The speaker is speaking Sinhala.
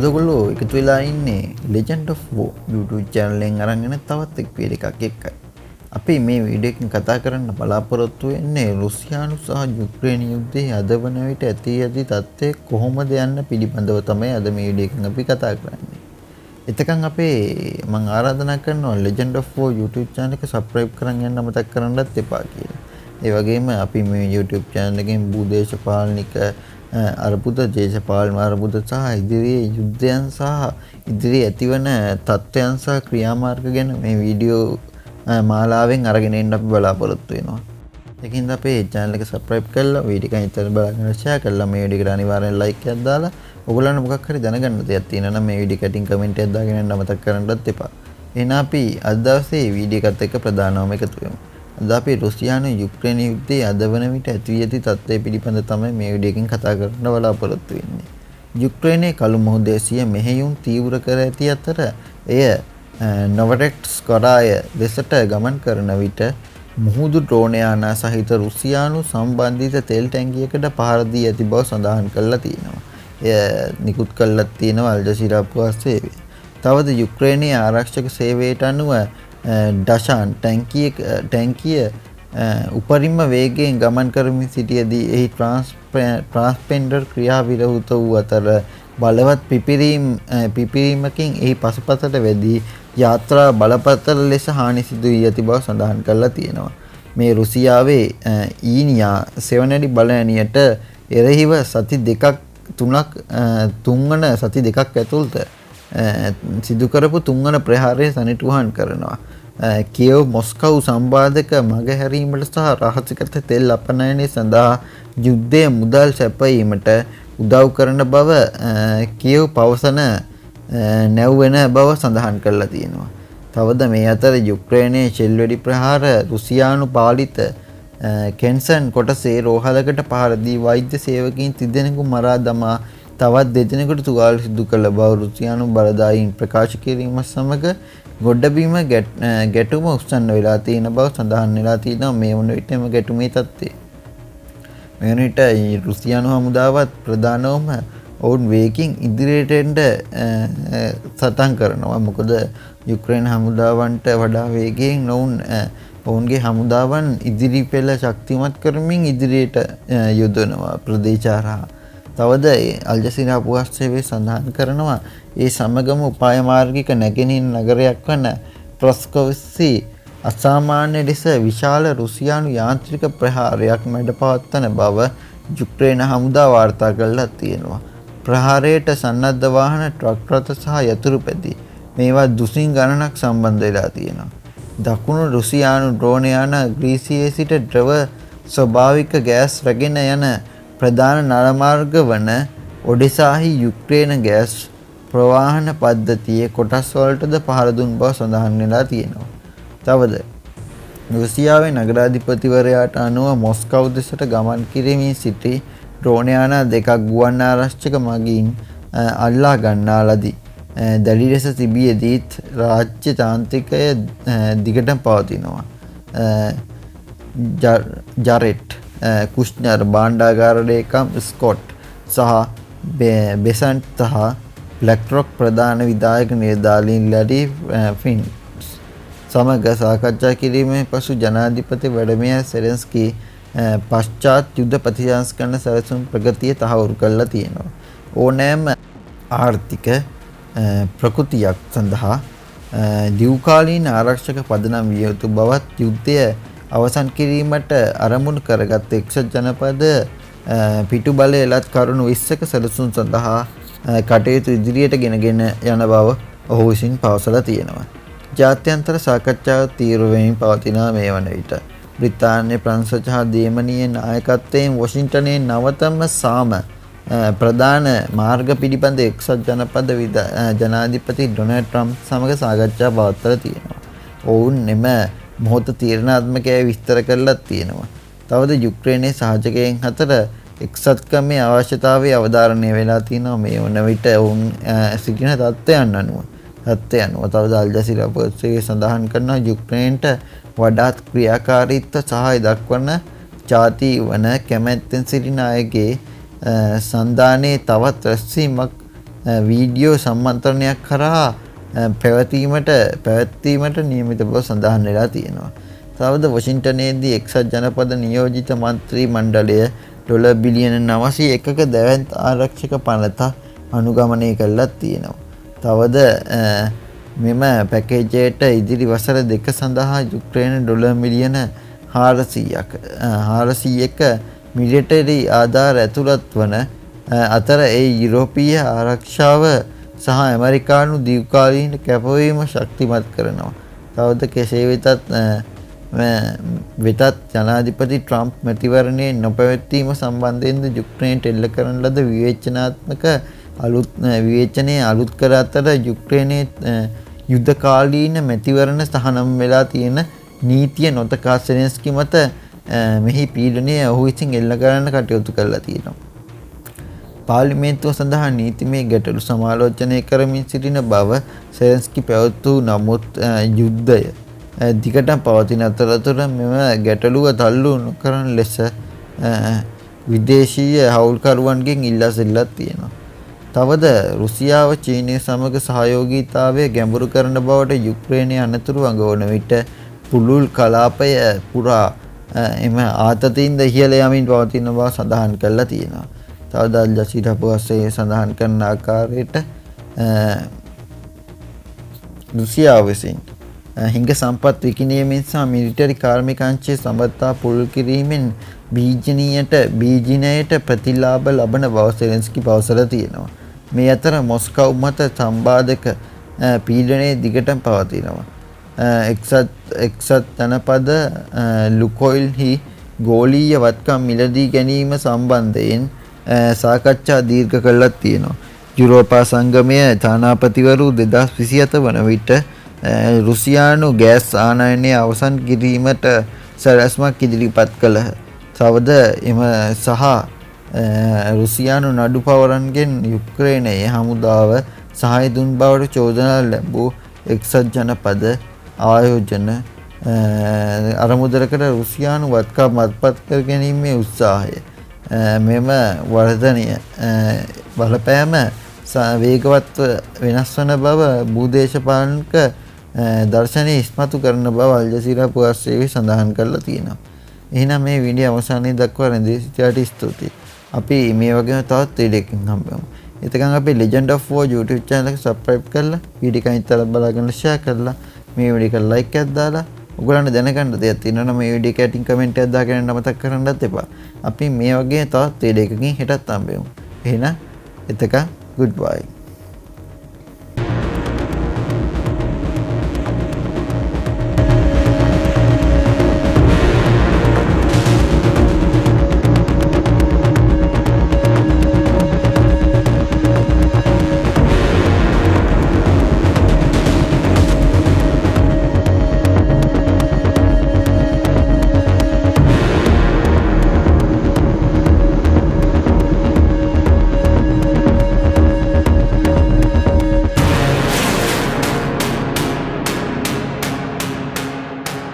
අද ඔයගොල්ලෝ එකතු වෙලා ඉන්නේ Legend of War YouTube channel එකෙන් අරන් එන තවත් එක් වීඩියෝ එකක් එක්කයි. අපි මේ වීඩියෝ එකෙන් කතා කරන්න බලාපොරොත්තු වෙන්නේ රුසියානු සහ යුක්‍රේන යුද්ධයේ අද වන විට ඇති තත්ත්වය කොහොමද යන්න පිළිබඳව තමයි අද මේ වීඩියෝ එකෙන් අපි කතා කරන්නේ. එතකන් අපේ මම ආරාධනා කරනවා Legend of War YouTube channel එක subscribe කරන් යන්න මතක් කරන්නත් එපා කියලා. ඒ වගේම අපි මේ YouTube channel එකෙන් භූදේශපාලනික අර්බුද දේශපාලන අර්බුද සහ ඉදිරියේ යුද්ධයන් සහ ඉදිරියේ ඇතිවන තත්ත්වයන් සහ ක්‍රියාමාර්ග ගැන මේ වීඩියෝ මාලාවෙන් අරගෙන එන්න අපි බලාපොරොත්තු වෙනවා. ඒකින්ද අපේ channel එක subscribe කරලා වීඩියෝ එක ඉතින් බලන්න share කරලා මේ වීඩියෝ එකට අනිවාර්යෙන් like එකක් දාලා ඔයගොල්ලන්ට මොකක් හරි දැනගන්න දෙයක් තියෙනවා නම් මේ වීඩියෝ එකට comment එකක් දාගෙන යන්න මතක් කරන්නත් එපා. එහෙනම් අපි අද දවසේ වීඩියෝ එකත් එක්ක ප්‍රධානවම එකතු වෙමු. අද අපි රුසියානු යුක්‍රේන යුද්ධයේ අද වන විට ඇති තත්ත්වය පිළිබඳ තමයි මේ වීඩියෝ එකෙන් කතා කරන්න බලාපොරොත්තු වෙන්නේ. යුක්‍රේනයේ කළු මුහුදේ සිය මෙහෙයුම් තීව්‍ර කර ඇති අතර එය නොවරෙට්ස්කොරාය දෙසට ගමන් කරන විට මුහුදු ඩ්‍රෝන යාන සහිත රුසියානු සම්බන්ධිත තෙල් ටැංකියකට පහර දී ඇති බව සඳහන් කරලා තියෙනවා. එය නිකුත් කළා තියෙනවා අල් ජසීරා පුවත් සේවය. තවද යුක්‍රේනයේ ආරක්ෂක සේවයට අනුව ඩෂාන් ටැංකිය උපරිම වේගයෙන් ගමන් කරමින් සිටියදී එහි ට්‍රාන්ස්පෙන්ඩර් ක්‍රියා විරහිත වූ අතර බලවත් පිපිරීමකින් එහි පසුපසට වැදී යාත්‍රා බලපතල ලෙස හානි සිදු වී ඇති බව සඳහන් කරලා තියෙනවා. මේ රුසියාවේ ඊනියා සෙවනඩි බලඇණියට එරෙහිව සති දෙකක් තුන්වන සති දෙකක් ඇතුළත සිදු කරපු තුන්වන ප්‍රහාරය සනිටුහන් කරනවා. කියව මොස්කව් සම්බාධක මගහැරීමට සහ රහසිගත තෙල් අපනයනය සඳහා යුද්ධයේ මුදල් සැපයීමට උදව් කරන බව කියව පවසන නැව්වෙන බව සඳහන් කරලා තියෙනවා. තවද මේ අතර යුක්‍රේනයේ ෂෙල් වෙඩි ප්‍රහාර රුසියානු පාලිත කෙන්සන් කොටසේ රෝහලකට පහර දී වෛද්‍ය සේවකයින් 3 දෙනෙකු මරා දමා තවත් 2 දෙනෙකුට තුවාල සිදු කළ බව රුසියානු බලධාරීන් ප්‍රකාශ කිරීමත් සමග ගොඩබිම ගැටුම උස්සන්න වෙලා තියෙන බව සඳහන් වෙලා තියෙනවා. මේ වන විටම ගැටුමේ තත්ත්වය. මේ වන විට රුසියානු හමුදාවත් ප්‍රධානවම ඔවුන් වේගින් ඉදිරියට එන්න සටන් කරනවා. මොකද යුක්‍රේන හමුදාවන්ට වඩා වේගයෙන් ඔවුන්ගේ හමුදාවන් ඉදිරි පෙළ ශක්තිමත් කරමින් ඉදිරියට යොදවනවා ප්‍රදේශ හරහා. තවද අල් ජසීරා පුවත් සේවය සඳහන් කරනවා ඒ සමගම උපාය මාර්ගික නැගෙනහිර නගරයක් වන ට්‍රොස්කොව්ස්කි අසාමාන්‍ය ලෙස විශාල රුසියානු යාන්ත්‍රික ප්‍රහාරයක් මැඩ පවත්වන බව යුක්‍රේන හමුදා වාර්තා කරලා තියෙනවා. ප්‍රහාරයට සන්නද්ධ වාහන ට්‍රක් රථ සහ යතුරු පැදි මේවා දුසින් ගණනක් සම්බන්ධ වෙලා තියෙනවා. දකුණු රුසියානු ඩ්‍රෝන යාන ග්‍රීසියේ සිට ද්‍රව ස්වභාවික ගෑස් රැගෙන යන ප්‍රධාන නරමාර්ග වන ඔඩෙසාහි යුක්‍රේන ගෑස් ප්‍රවාහන පද්ධතියේ කොටස් වලටද පහර දුන් බව සඳහන් වෙලා තියෙනවා. තවද රුසියාවේ නගරාධිපතිවරයාට අනුව මොස්කව් දෙසට ගමන් කිරීමේ සිටි ඩ්‍රෝන යාන දෙකක් ගුවන් ආරක්ෂක මගින් අල්ලා ගන්නා ලදී. දැඩි ලෙස තිබියදීත් රාජ්‍ය තාන්ත්‍රිකය දිගටම පවතිනවා. ජරෙට් කුෂ්නර් භාණ්ඩාගාර ලේකම් ස්කොට් සහ බෙසන්ට් සහ බ්ලැක්රොක් ප්‍රධාන විධායක නිලධාරීන් ලැඩි ෆින්ස් සමග සාකච්ඡා කිරීමෙන් පසු ජනාධිපති ව්ලාදිමිර් සෙලෙන්ස්කී පශ්චාත් යුද්ධ ප්‍රතිසංස්කරණ සැලසුම් ප්‍රගතිය තහවුරු කරලා තියෙනවා. ඕනෑම ආර්ථික ප්‍රකෘතියක් සඳහා දීර්ඝකාලීන ආරක්ෂක පදනම් විය යුතු බවත් යුද්ධය අවසන් කිරීමට අරමුණු කරගත් එක්සත් ජනපද පිටුබලය එලත් කරුණු 20ක සැලසුම් සඳහා කටයුතු ඉදිරියට ගෙනගෙන යන බව ඔහු විසින් පවසලා තියෙනවා. ජාත්‍යන්තර සාකච්ඡාව තීව්‍ර වෙමින් පවතිනා මේ වන විට බ්‍රිතාන්‍ය ප්‍රංශ සහ දේමනීය නායකත්වයෙන් වොෂින්ටනයේ නවතම සාම ප්‍රධාන මාර්ග පිළිබඳ එක්සත් ජනපද ජනාධිපති ඩොනල්ඩ් ට්‍රම්ප් සමග සාකච්ඡා පවත්වලා තියෙනවා. ඔවුන් එම මොහොත තීරණාත්මකව විස්තර කරලා තියෙනවා. තවද යුක්‍රේනයේ සහජකයන් අතර එක්සත්කමේ අවශ්‍යතාවය අවධාරණය වෙලා තියෙනවා මේ වන විට ඔවුන් සිටින තත්ත්වයන් අනුව. තවද අල් ජසීරා පොත්සේ සඳහන් කරනවා යුක්‍රේනට වඩාත් ක්‍රියාකාරීත්ව සහාය දක්වන ජාති වන කැමැත්තෙන් සිටින අයගේ සන්ධානයේ තවත් රැස්වීමක් වීඩියෝ සම්මන්ත්‍රණයක් කරා පැවැත්වීමට නියමිත බව සඳහන් වෙලා තියෙනවා. තවද වොෂින්ටනයේදී එක්සත් ජනපද නියෝජිත මන්ත්‍රී මණ්ඩලය ඩොලර් බිලියන 901ක දැවැන්ත ආරක්ෂක පනත අනුගමනය කළා තියෙනවා. තවද මෙම පැකේජයට ඉදිරි වසර දෙක සඳහා යුක්‍රේන ඩොලර් මිලියන 400ක මිලිටරි ආධාර ඇතුළත් වන අතර ඒ යුරෝපීය ආරක්ෂාව සහ ඇමරිකානු දීර්ඝකාලීන කැපවීම ශක්තිමත් කරනවා. තවද කෙසේ වෙතත් ජනාධිපති ට්‍රම්ප් මැතිවරණයේ නොපැවැත්වීම සම්බන්ධයෙන්ද යුක්‍රේනයට එල්ල කරන ලද විවේචනයේ අලුත් කර අතර යුක්‍රේනයේ යුද්ධකාලීන මැතිවරණ තහනම් වෙලා තියෙන නීතිය නොතකා සෙලෙන්ස්කි මත මෙහි පීඩනය ඔහු විසින් එල්ල කරන්න කටයුතු කරලා තියෙනවා. පාර්ලිමේන්තුව සඳහා නීතිමය ගැටලු සමාලෝචනය කරමින් සිටින බව සෙලෙන්ස්කි පැවැත්වූ නමුත් යුද්ධය දිගටම පවතින අතරතුර මෙම ගැටලුව තල්ලු නොකරන ලෙස විදේශීය හවුල්කරුවන්ගෙන් ඉල්ලා සිටිලා තියෙනවා. තවද රුසියාව චීනය සමග සහයෝගීතාවය ගැඹුරු කරන බවට යුක්‍රේනය අනතුරු අඟවන විට පුළුල් කලාපය පුරා එම ආතතීන්ද ඉහළ යමින් පවතින බව සඳහන් කරලා තියෙනවා. තවද අල් ජසීරා පුවත්පතේ සඳහන් කරන ආකාරයට රුසියාව විසින් හිඟ සම්පත් විකිණීමෙන් සහ මිලිටරි කාර්මික අංශයේ සබඳතා පුළුල් කිරීමෙන් බීජිනයට ප්‍රතිලාභ ලබන බව සෙලෙන්ස්කි පවසලා තියෙනවා. මේ අතර මොස්කව් මත සම්බාධක පීඩනයේ දිගටම පවතිනවා. එක්සත් ජනපද ලුකොයිල්හි ගෝලීය වත්කම් මිලදී ගැනීම සම්බන්ධයෙන් සාකච්ඡා දීර්ඝ කළා තියෙනවා. යුරෝපා සංගමය තානාපතිවරු 2027 වන විට රුසියානු ගෑස් ආනයනය අවසන් කිරීමට සැලැස්මක් ඉදිරිපත් කළහ. තවද එම සහ රුසියානු නඩු පවරන්ගෙන් යුක්‍රේනයේ හමුදාව සහාය දුන් බවට චෝදනා ලැබූ එක්සත් ජනපද ආයෝජන අරමුදලකට රුසියානු වත්කම් අත්පත් කර ගැනීමේ උත්සාහය මෙම වර්ධනය බලපෑම වේගවත් වෙනස් වන බව භූදේශපාලනික දර්ශනය ඉස්මතු කරන බව අල් ජසීරා පුවත්පතේ සඳහන් කරලා තියෙනවා. එහෙනම් මේ වීඩියෝ අවසානයේ දක්වා රැඳී සිටියාට ස්තුතියි. අපි මේ වගේම තවත් වීඩියෝකින් හම්බෙමු. එතකන් අපි Legend of War YouTube channel එක subscribe කරලා වීඩියෝ එක ඉතල බලාගෙන share කරලා මේ වීඩියෝ එක like එකක් දාලා ඔයගොල්ලන්ට දැනගන්න දෙයක් තියෙනවා නම් මේ වීඩියෝ එකට ටින් කමෙන්ට් එකක් දාගෙන මතක් කරන්නත් එපා. අපි මේ වගේ තවත් වීඩියෝ එකකින් හෙටත් හම්බෙමු. එහෙනම් එතකන් goodbye.